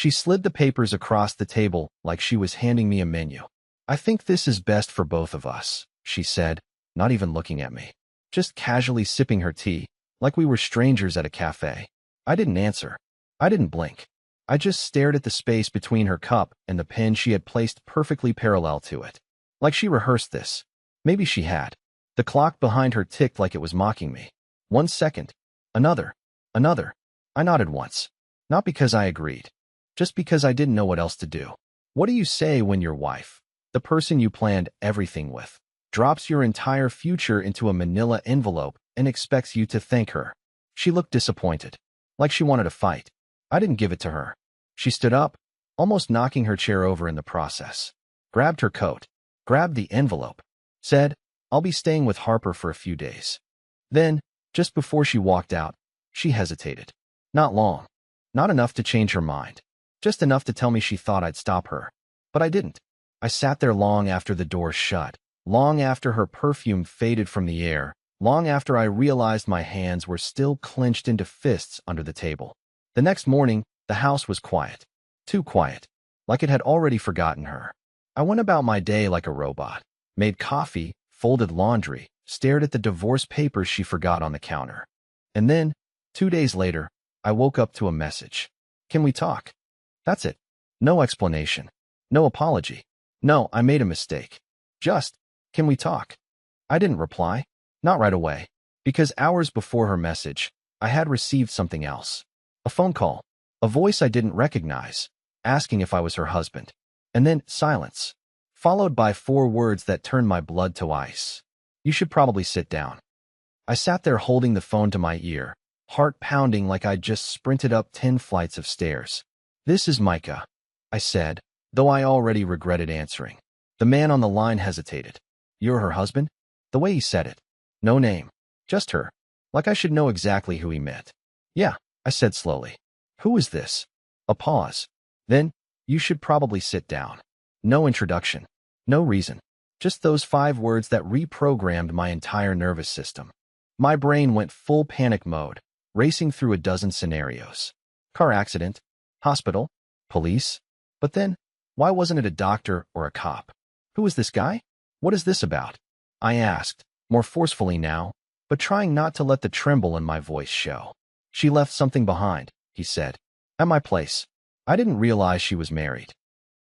She slid the papers across the table like she was handing me a menu. "I think this is best for both of us," she said, not even looking at me, just casually sipping her tea, like we were strangers at a cafe. I didn't answer. I didn't blink. I just stared at the space between her cup and the pen she had placed perfectly parallel to it. Like she rehearsed this. Maybe she had. The clock behind her ticked like it was mocking me. 1 second. Another. Another. I nodded once. Not because I agreed. Just because I didn't know what else to do. What do you say when your wife, the person you planned everything with, drops your entire future into a manila envelope and expects you to thank her? She looked disappointed. Like she wanted to fight. I didn't give it to her. She stood up, almost knocking her chair over in the process. Grabbed her coat. Grabbed the envelope. Said, "I'll be staying with Harper for a few days." Then, just before she walked out, she hesitated. Not long. Not enough to change her mind. Just enough to tell me she thought I'd stop her. But I didn't. I sat there long after the door shut, long after her perfume faded from the air, long after I realized my hands were still clenched into fists under the table. The next morning, the house was quiet. Too quiet. Like it had already forgotten her. I went about my day like a robot. Made coffee, folded laundry, stared at the divorce papers she forgot on the counter. And then, 2 days later, I woke up to a message. "Can we talk?" That's it. No explanation. No apology. No, I made a mistake. Just, "Can we talk?" I didn't reply. Not right away. Because hours before her message, I had received something else. A phone call. A voice I didn't recognize, asking if I was her husband. And then silence. Followed by 4 words that turned my blood to ice. "You should probably sit down." I sat there holding the phone to my ear, heart pounding like I'd just sprinted up 10 flights of stairs. "This is Micah," I said, though I already regretted answering. The man on the line hesitated. "You're her husband?" The way he said it. No name. Just her. Like I should know exactly who he meant. "Yeah," I said slowly. "Who is this?" A pause. Then, "You should probably sit down." No introduction. No reason. Just those 5 words that reprogrammed my entire nervous system. My brain went full panic mode, racing through a dozen scenarios. Car accident. Hospital. Police. But then, why wasn't it a doctor or a cop? Who is this guy? What is this about? I asked, more forcefully now, but trying not to let the tremble in my voice show. "She left something behind," he said. "At my place. I didn't realize she was married."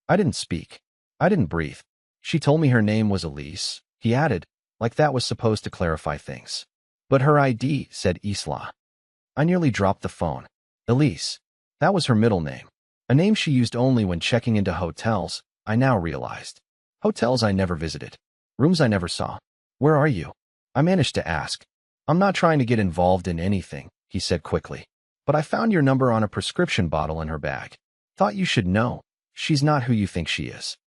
I didn't speak. I didn't breathe. "She told me her name was Elise," he added, like that was supposed to clarify things. "But her ID said Isla." I nearly dropped the phone. Elise. That was her middle name. A name she used only when checking into hotels, I now realized. Hotels I never visited. Rooms I never saw. "Where are you?" I managed to ask. "I'm not trying to get involved in anything," he said quickly. "But I found your number on a prescription bottle in her bag. Thought you should know. She's not who you think she is."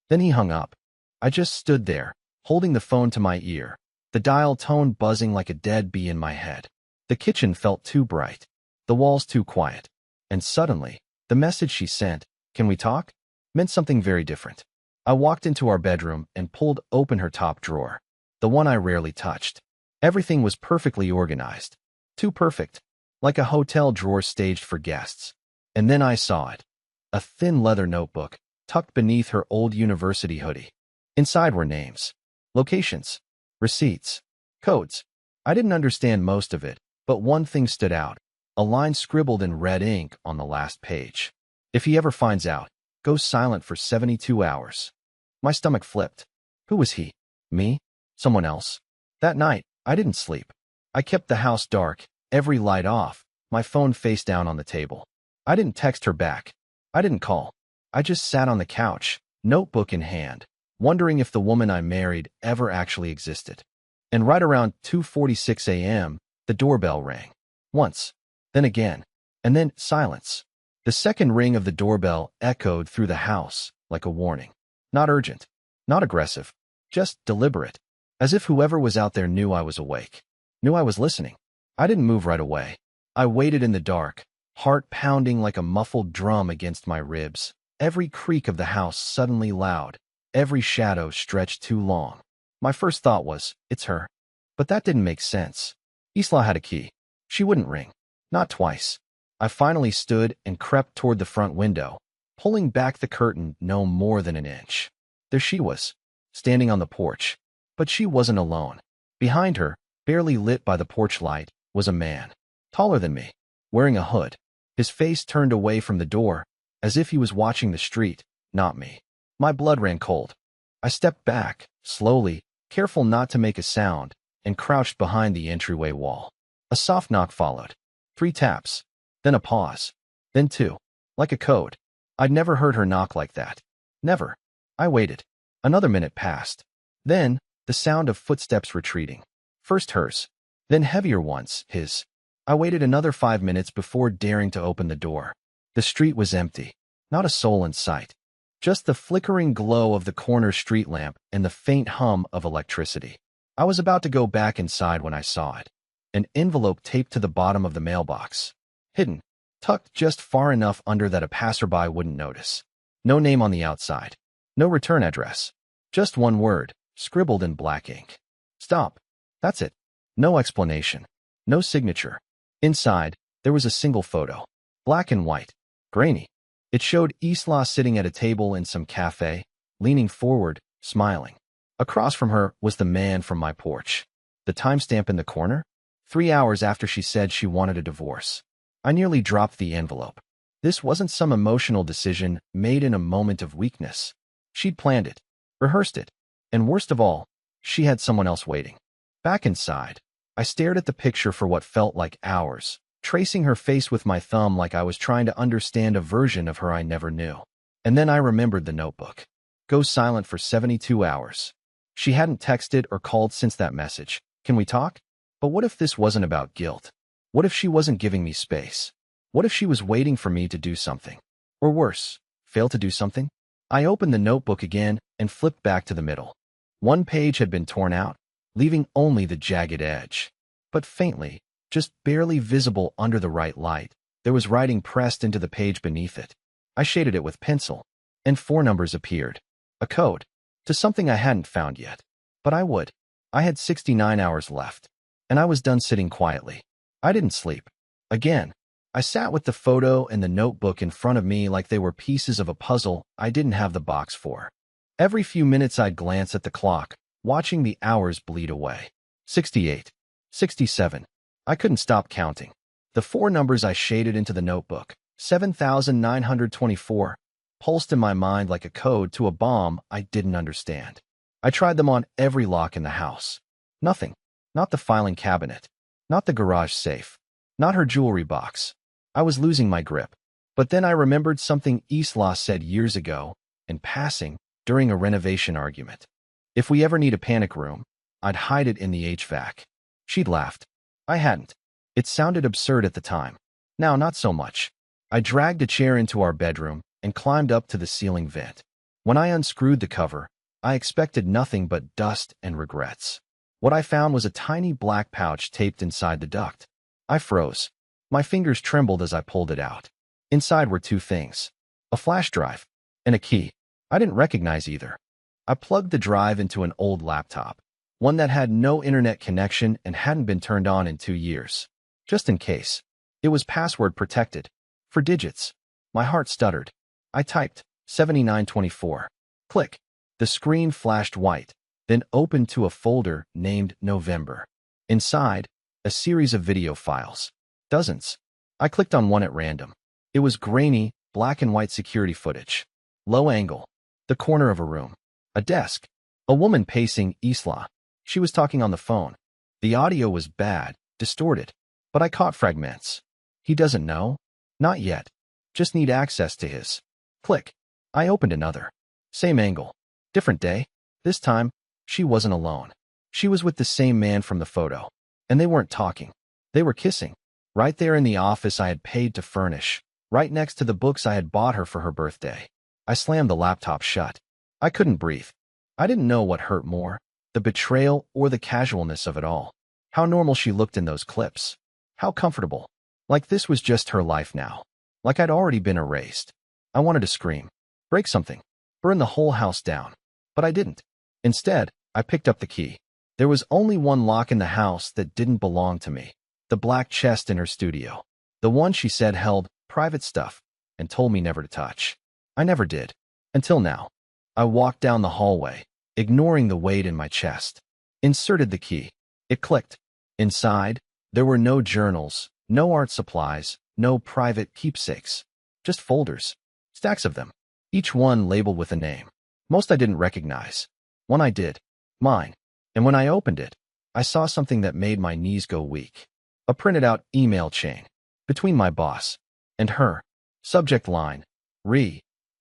Then he hung up. I just stood there, holding the phone to my ear, the dial tone buzzing like a dead bee in my head. The kitchen felt too bright, the walls too quiet. And suddenly, the message she sent, "Can we talk?" meant something very different. I walked into our bedroom and pulled open her top drawer, the one I rarely touched. Everything was perfectly organized. Too perfect. Like a hotel drawer staged for guests. And then I saw it. A thin leather notebook, tucked beneath her old university hoodie. Inside were names, locations, receipts, codes. I didn't understand most of it, but one thing stood out. A line scribbled in red ink on the last page. "If he ever finds out, go silent for 72 hours. My stomach flipped. Who was he? Me? Someone else? That night, I didn't sleep. I kept the house dark, every light off, my phone face down on the table. I didn't text her back. I didn't call. I just sat on the couch, notebook in hand, wondering if the woman I married ever actually existed. And right around 2:46 a.m., the doorbell rang. Once, then again, and then silence. The second ring of the doorbell echoed through the house like a warning. Not urgent, not aggressive, just deliberate, as if whoever was out there knew I was awake, knew I was listening. I didn't move right away. I waited in the dark, heart pounding like a muffled drum against my ribs, every creak of the house suddenly loud, every shadow stretched too long. My first thought was, it's her. But that didn't make sense. Isla had a key. She wouldn't ring. Not twice. I finally stood and crept toward the front window, pulling back the curtain no more than an inch. There she was, standing on the porch. But she wasn't alone. Behind her, barely lit by the porch light, was a man, taller than me, wearing a hood, his face turned away from the door, as if he was watching the street, not me. My blood ran cold. I stepped back, slowly, careful not to make a sound, and crouched behind the entryway wall. A soft knock followed. 3 taps. Then a pause. Then 2. Like a code. I'd never heard her knock like that. Never. I waited. Another minute passed. Then, the sound of footsteps retreating. First hers. Then heavier ones, his. I waited another 5 minutes before daring to open the door. The street was empty. Not a soul in sight. Just the flickering glow of the corner street lamp and the faint hum of electricity. I was about to go back inside when I saw it. An envelope taped to the bottom of the mailbox. Hidden. Tucked just far enough under that a passerby wouldn't notice. No name on the outside. No return address. Just one word, scribbled in black ink. Stop. That's it. No explanation. No signature. Inside, there was a single photo. Black and white. Grainy. It showed Isla sitting at a table in some cafe, leaning forward, smiling. Across from her was the man from my porch. The timestamp in the corner? 3 hours after she said she wanted a divorce. I nearly dropped the envelope. This wasn't some emotional decision made in a moment of weakness. She'd planned it, rehearsed it, and worst of all, she had someone else waiting. Back inside, I stared at the picture for what felt like hours, tracing her face with my thumb like I was trying to understand a version of her I never knew. And then I remembered the notebook. Go silent for 72 hours. She hadn't texted or called since that message. Can we talk? But what if this wasn't about guilt? What if she wasn't giving me space? What if she was waiting for me to do something? Or worse, fail to do something? I opened the notebook again and flipped back to the middle. One page had been torn out, leaving only the jagged edge. But faintly, just barely visible under the right light, there was writing pressed into the page beneath it. I shaded it with pencil, and 4 numbers appeared. A code, to something I hadn't found yet. But I would. I had 69 hours left, and I was done sitting quietly. I didn't sleep. Again, I sat with the photo and the notebook in front of me like they were pieces of a puzzle I didn't have the box for. Every few minutes I'd glance at the clock, watching the hours bleed away. 68. 67. I couldn't stop counting. The 4 numbers I shaded into the notebook, 7,924, pulsed in my mind like a code to a bomb I didn't understand. I tried them on every lock in the house. Nothing. Not the filing cabinet. Not the garage safe. Not her jewelry box. I was losing my grip. But then I remembered something Isla said years ago, in passing, during a renovation argument. If we ever need a panic room, I'd hide it in the HVAC. She'd laughed. I hadn't. It sounded absurd at the time. Now, not so much. I dragged a chair into our bedroom and climbed up to the ceiling vent. When I unscrewed the cover, I expected nothing but dust and regrets. What I found was a tiny black pouch taped inside the duct. I froze. My fingers trembled as I pulled it out. Inside were 2 things. A flash drive and a key. I didn't recognize either. I plugged the drive into an old laptop, one that had no internet connection and hadn't been turned on in 2 years. Just in case. It was password protected. For digits. My heart stuttered. I typed 7924. Click. The screen flashed white, then opened to a folder named November. Inside, a series of video files. Dozens. I clicked on one at random. It was grainy, black and white security footage. Low angle. The corner of a room. A desk. A woman pacing Isla. She was talking on the phone. The audio was bad, distorted. But I caught fragments. He doesn't know? Not yet. Just need access to his. Click. I opened another. Same angle. Different day. This time, she wasn't alone. She was with the same man from the photo. And they weren't talking. They were kissing. Right there in the office I had paid to furnish. Right next to the books I had bought her for her birthday. I slammed the laptop shut. I couldn't breathe. I didn't know what hurt more, the betrayal or the casualness of it all. How normal she looked in those clips. How comfortable. Like this was just her life now. Like I'd already been erased. I wanted to scream. Break something. Burn the whole house down. But I didn't. Instead, I picked up the key. There was only one lock in the house that didn't belong to me. The black chest in her studio. The one she said held private stuff and told me never to touch. I never did. Until now. I walked down the hallway, ignoring the weight in my chest. Inserted the key. It clicked. Inside, there were no journals, no art supplies, no private keepsakes. Just folders. Stacks of them. Each one labeled with a name. Most I didn't recognize. One I did. Mine. And when I opened it, I saw something that made my knees go weak. A printed out email chain. Between my boss and her. Subject line.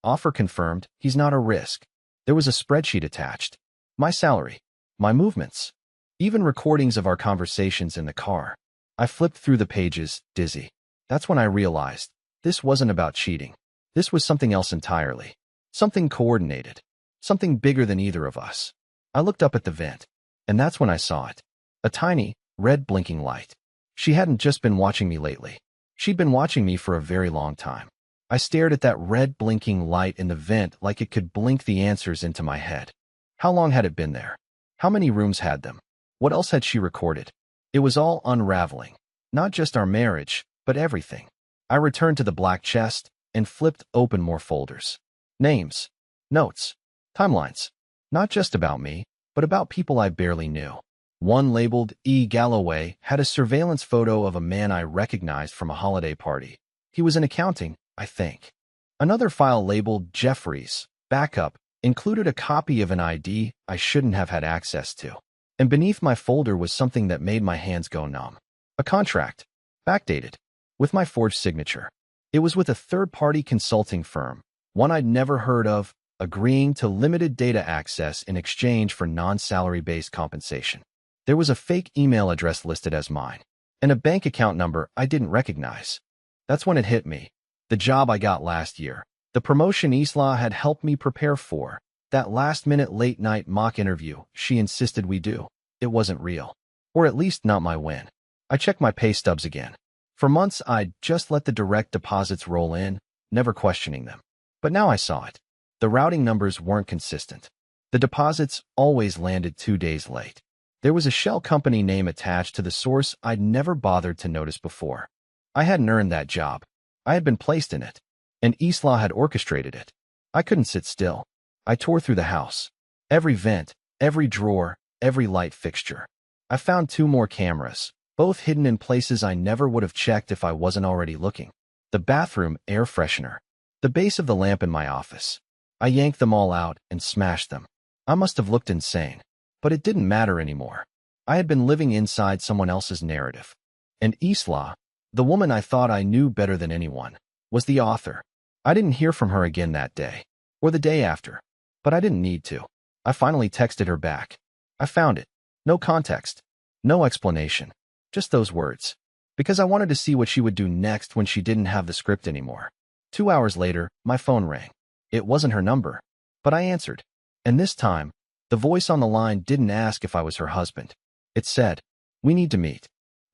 Offer confirmed, he's not a risk. There was a spreadsheet attached. My salary. My movements. Even recordings of our conversations in the car. I flipped through the pages, dizzy. That's when I realized this wasn't about cheating. This was something else entirely. Something coordinated. Something bigger than either of us. I looked up at the vent, and that's when I saw it. A tiny, red blinking light. She hadn't just been watching me lately. She'd been watching me for a very long time. I stared at that red blinking light in the vent like it could blink the answers into my head. How long had it been there? How many rooms had them? What else had she recorded? It was all unraveling. Not just our marriage, but everything. I returned to the black chest and flipped open more folders. Names. Notes. Timelines. Not just about me, but about people I barely knew. One labeled E. Galloway had a surveillance photo of a man I recognized from a holiday party. He was in accounting, I think. Another file labeled Jeffries, backup, included a copy of an ID I shouldn't have had access to. And beneath my folder was something that made my hands go numb. A contract, backdated, with my forged signature. It was with a third-party consulting firm, one I'd never heard of, agreeing to limited data access in exchange for non-salary-based compensation. There was a fake email address listed as mine, and a bank account number I didn't recognize. That's when it hit me. The job I got last year, the promotion Isla had helped me prepare for, that last-minute late-night mock interview she insisted we do, it wasn't real. Or at least not my win. I checked my pay stubs again. For months, I'd just let the direct deposits roll in, never questioning them. But now I saw it. The routing numbers weren't consistent. The deposits always landed 2 days late. There was a shell company name attached to the source I'd never bothered to notice before. I hadn't earned that job. I had been placed in it, and Isla had orchestrated it. I couldn't sit still. I tore through the house. Every vent, every drawer, every light fixture. I found 2 more cameras, both hidden in places I never would have checked if I wasn't already looking. The bathroom air freshener. The base of the lamp in my office. I yanked them all out and smashed them. I must have looked insane, but it didn't matter anymore. I had been living inside someone else's narrative. And Isla, the woman I thought I knew better than anyone, was the author. I didn't hear from her again that day, or the day after, but I didn't need to. I finally texted her back. I found it. No context. No explanation. Just those words. Because I wanted to see what she would do next when she didn't have the script anymore. 2 hours later, my phone rang. It wasn't her number, but I answered. And this time, the voice on the line didn't ask if I was her husband. It said, "We need to meet.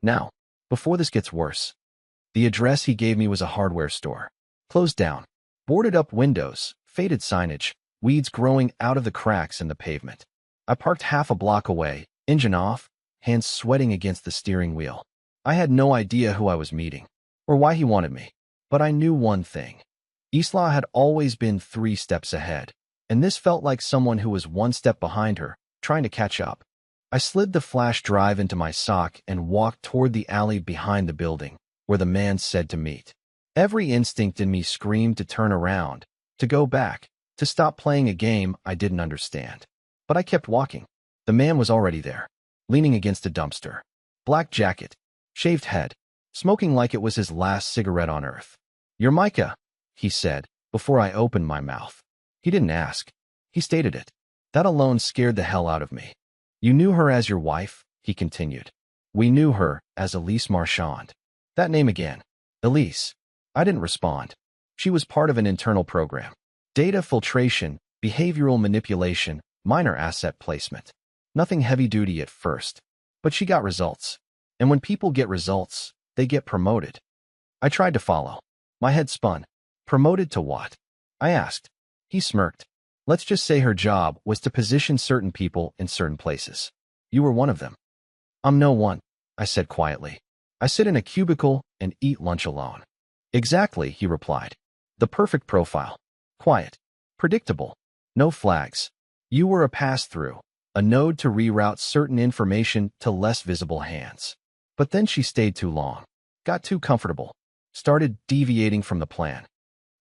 Now, before this gets worse." The address he gave me was a hardware store. Closed down. Boarded up windows, faded signage, weeds growing out of the cracks in the pavement. I parked half a block away, engine off, hands sweating against the steering wheel. I had no idea who I was meeting, or why he wanted me. But I knew one thing. Isla had always been 3 steps ahead, and this felt like someone who was 1 step behind her, trying to catch up. I slid the flash drive into my sock and walked toward the alley behind the building, where the man said to meet. Every instinct in me screamed to turn around, to go back, to stop playing a game I didn't understand. But I kept walking. The man was already there, leaning against a dumpster. Black jacket, shaved head, smoking like it was his last cigarette on earth. "You're Micah," he said, before I opened my mouth. He didn't ask. He stated it. That alone scared the hell out of me. "You knew her as your wife?" he continued. "We knew her as Elise Marchand." That name again. Elise. I didn't respond. She was part of an internal program. Data filtration, behavioral manipulation, minor asset placement. Nothing heavy-duty at first. But she got results. And when people get results, they get promoted. I tried to follow. My head spun. Promoted to what? I asked. He smirked. Let's just say her job was to position certain people in certain places. You were one of them. "I'm no one," I said quietly. I sit in a cubicle and eat lunch alone. Exactly, he replied. The perfect profile. Quiet. Predictable. No flags. You were a pass-through, a node to reroute certain information to less visible hands. But then she stayed too long. Got too comfortable. Started deviating from the plan.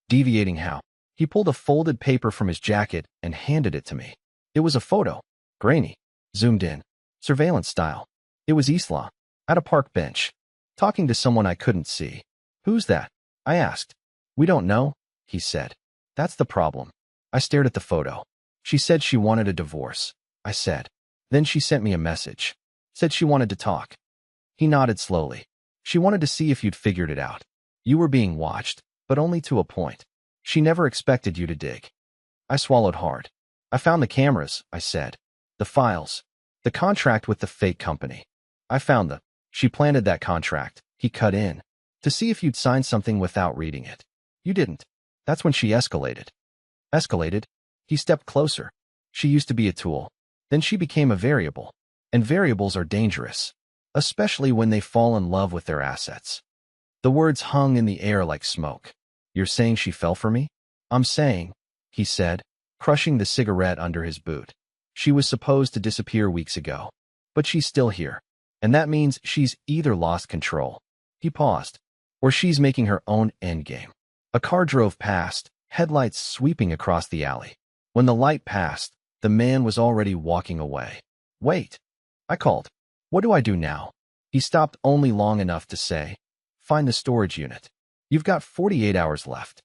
Deviating how? He pulled a folded paper from his jacket and handed it to me. It was a photo. Grainy. Zoomed in. Surveillance style. It was Isla. At a park bench. Talking to someone I couldn't see. Who's that? I asked. We don't know, he said. That's the problem. I stared at the photo. She said she wanted a divorce. I said. Then she sent me a message. Said she wanted to talk. He nodded slowly. She wanted to see if you'd figured it out. You were being watched, but only to a point. She never expected you to dig. I swallowed hard. I found the cameras, I said. The files. The contract with the fake company. I found the. She planted that contract. He cut in. To see if you'd sign something without reading it. You didn't. That's when she escalated. Escalated? He stepped closer. She used to be a tool. Then she became a variable. And variables are dangerous. Especially when they fall in love with their assets. The words hung in the air like smoke. You're saying she fell for me? I'm saying, he said, crushing the cigarette under his boot. She was supposed to disappear weeks ago. But she's still here. And that means she's either lost control. He paused. Or she's making her own endgame. A car drove past, headlights sweeping across the alley. When the light passed, the man was already walking away. Wait. I called. What do I do now? He stopped only long enough to say, find the storage unit. You've got 48 hours left.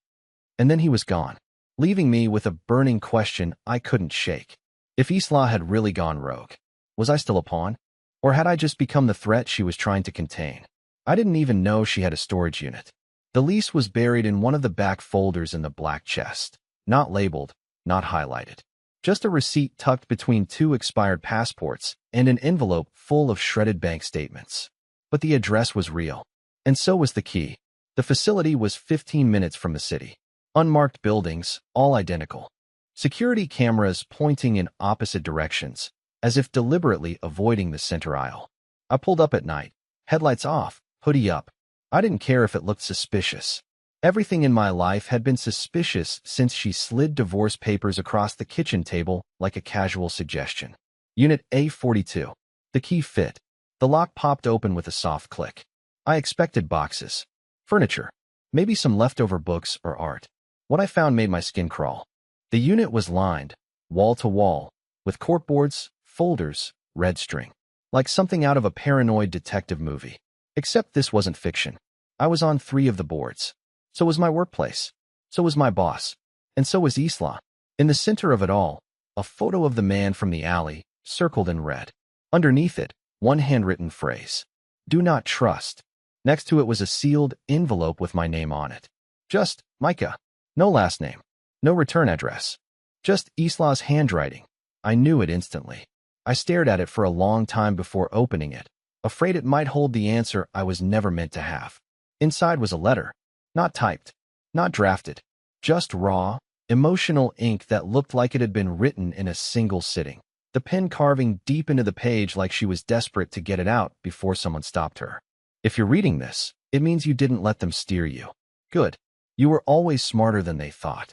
And then he was gone, leaving me with a burning question I couldn't shake. If Isla had really gone rogue, was I still a pawn? Or had I just become the threat she was trying to contain? I didn't even know she had a storage unit. The lease was buried in one of the back folders in the black chest. Not labeled, not highlighted. Just a receipt tucked between 2 expired passports and an envelope full of shredded bank statements. But the address was real. And so was the key. The facility was 15 minutes from the city. Unmarked buildings, all identical. Security cameras pointing in opposite directions, as if deliberately avoiding the center aisle. I pulled up at night, headlights off, hoodie up. I didn't care if it looked suspicious. Everything in my life had been suspicious since she slid divorce papers across the kitchen table like a casual suggestion. Unit A42. The key fit. The lock popped open with a soft click. I expected boxes. Furniture. Maybe some leftover books or art. What I found made my skin crawl. The unit was lined, wall to wall, with corkboards, folders, red string. Like something out of a paranoid detective movie. Except this wasn't fiction. I was on 3 of the boards. So was my workplace. So was my boss. And so was Isla. In the center of it all, a photo of the man from the alley, circled in red. Underneath it, one handwritten phrase. Do not trust. Next to it was a sealed envelope with my name on it. Just Micah. No last name. No return address. Just Isla's handwriting. I knew it instantly. I stared at it for a long time before opening it, afraid it might hold the answer I was never meant to have. Inside was a letter. Not typed. Not drafted. Just raw, emotional ink that looked like it had been written in a single sitting. The pen carving deep into the page like she was desperate to get it out before someone stopped her. If you're reading this, it means you didn't let them steer you. Good. You were always smarter than they thought.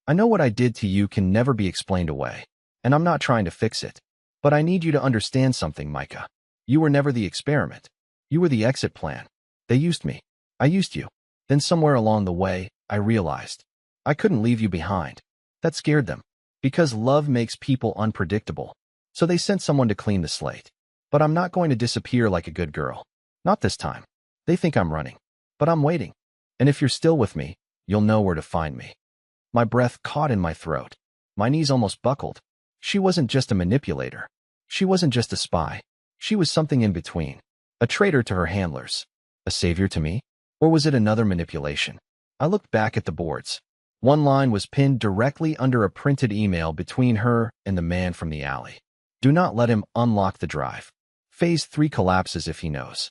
I know what I did to you can never be explained away, and I'm not trying to fix it. But I need you to understand something, Micah. You were never the experiment. You were the exit plan. They used me. I used you. Then somewhere along the way, I realized I couldn't leave you behind. That scared them. Because love makes people unpredictable. So they sent someone to clean the slate. But I'm not going to disappear like a good girl. Not this time. They think I'm running. But I'm waiting. And if you're still with me, you'll know where to find me. My breath caught in my throat. My knees almost buckled. She wasn't just a manipulator. She wasn't just a spy. She was something in between. A traitor to her handlers. A savior to me? Or was it another manipulation? I looked back at the boards. One line was pinned directly under a printed email between her and the man from the alley. Do not let him unlock the drive. Phase 3 collapses if he knows.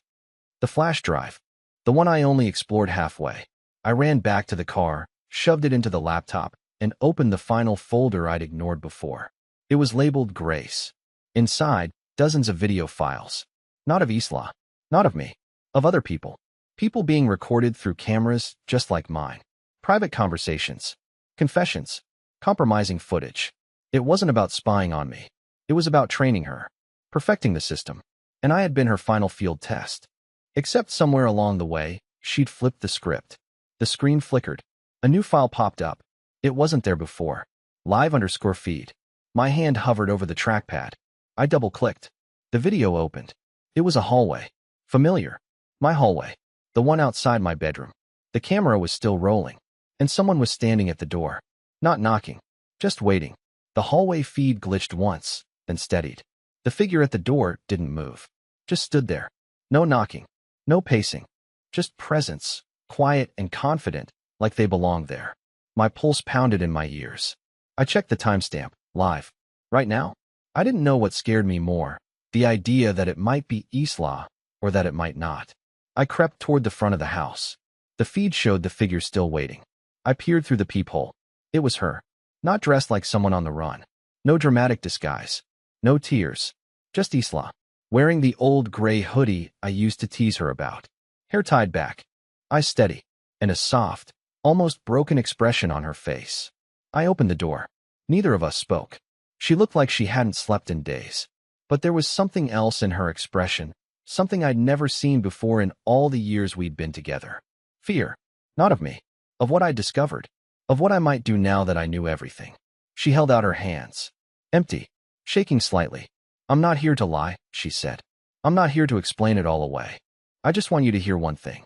The flash drive. The one I only explored halfway. I ran back to the car, shoved it into the laptop, and opened the final folder I'd ignored before. It was labeled Grace. Inside, dozens of video files. Not of Isla. Not of me. Of other people. People being recorded through cameras just like mine. Private conversations. Confessions. Compromising footage. It wasn't about spying on me. It was about training her. Perfecting the system. And I had been her final field test. Except somewhere along the way, she'd flipped the script. The screen flickered. A new file popped up. It wasn't there before. Live_feed. My hand hovered over the trackpad. I double-clicked. The video opened. It was a hallway. Familiar. My hallway. The one outside my bedroom. The camera was still rolling. And someone was standing at the door. Not knocking. Just waiting. The hallway feed glitched once, then steadied. The figure at the door didn't move. Just stood there. No knocking. No pacing. Just presence. Quiet and confident, like they belonged there. My pulse pounded in my ears. I checked the timestamp. Live. Right now? I didn't know what scared me more. The idea that it might be Isla, or that it might not. I crept toward the front of the house. The feed showed the figure still waiting. I peered through the peephole. It was her. Not dressed like someone on the run. No dramatic disguise. No tears. Just Isla. Wearing the old gray hoodie I used to tease her about. Hair tied back. Eyes steady. And a soft, almost broken expression on her face. I opened the door. Neither of us spoke. She looked like she hadn't slept in days. But there was something else in her expression, something I'd never seen before in all the years we'd been together. Fear. Not of me. Of what I'd discovered. Of what I might do now that I knew everything. She held out her hands. Empty. Shaking slightly. I'm not here to lie, she said. I'm not here to explain it all away. I just want you to hear one thing.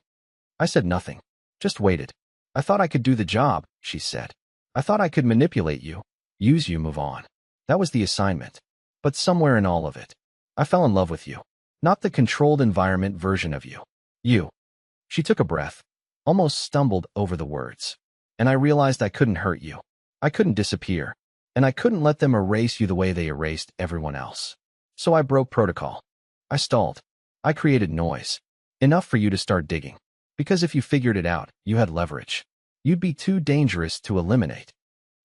I said nothing. Just waited. I thought I could do the job, she said. I thought I could manipulate you. Use you, move on. That was the assignment. But somewhere in all of it, I fell in love with you. Not the controlled environment version of you. You. She took a breath. Almost stumbled over the words. And I realized I couldn't hurt you. I couldn't disappear. And I couldn't let them erase you the way they erased everyone else. So I broke protocol. I stalled. I created noise. Enough for you to start digging. Because if you figured it out, you had leverage. You'd be too dangerous to eliminate.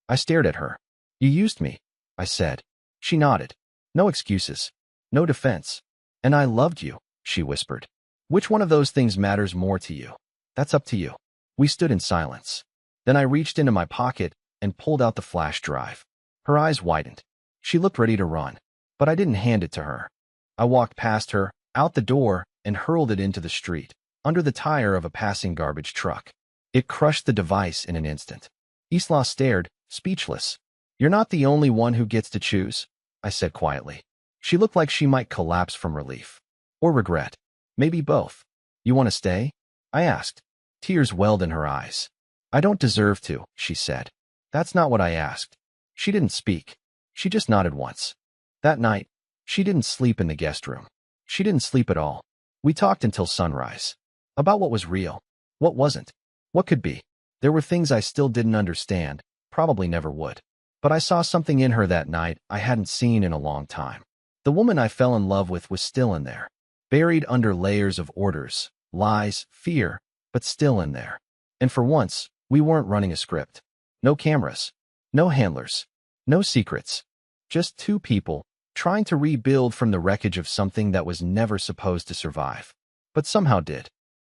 I stared at her. You used me, I said. She nodded. No excuses. No defense. And I loved you, she whispered. Which one of those things matters more to you? That's up to you. We stood in silence. Then I reached into my pocket and pulled out the flash drive. Her eyes widened. She looked ready to run, but I didn't hand it to her. I walked past her, out the door, and hurled it into the street, under the tire of a passing garbage truck. It crushed the device in an instant. Isla stared, speechless. You're not the only one who gets to choose, I said quietly. She looked like she might collapse from relief. Or regret. Maybe both. You want to stay? I asked. Tears welled in her eyes. I don't deserve to, she said. That's not what I asked. She didn't speak. She just nodded once. That night, she didn't sleep in the guest room. She didn't sleep at all. We talked until sunrise. About what was real. What wasn't. What could be. There were things I still didn't understand, probably never would. But I saw something in her that night I hadn't seen in a long time. The woman I fell in love with was still in there. Buried under layers of orders, lies, fear, but still in there. And for once, we weren't running a script. No cameras. No handlers. No secrets. Just two people, trying to rebuild from the wreckage of something that was never supposed to survive. But somehow did.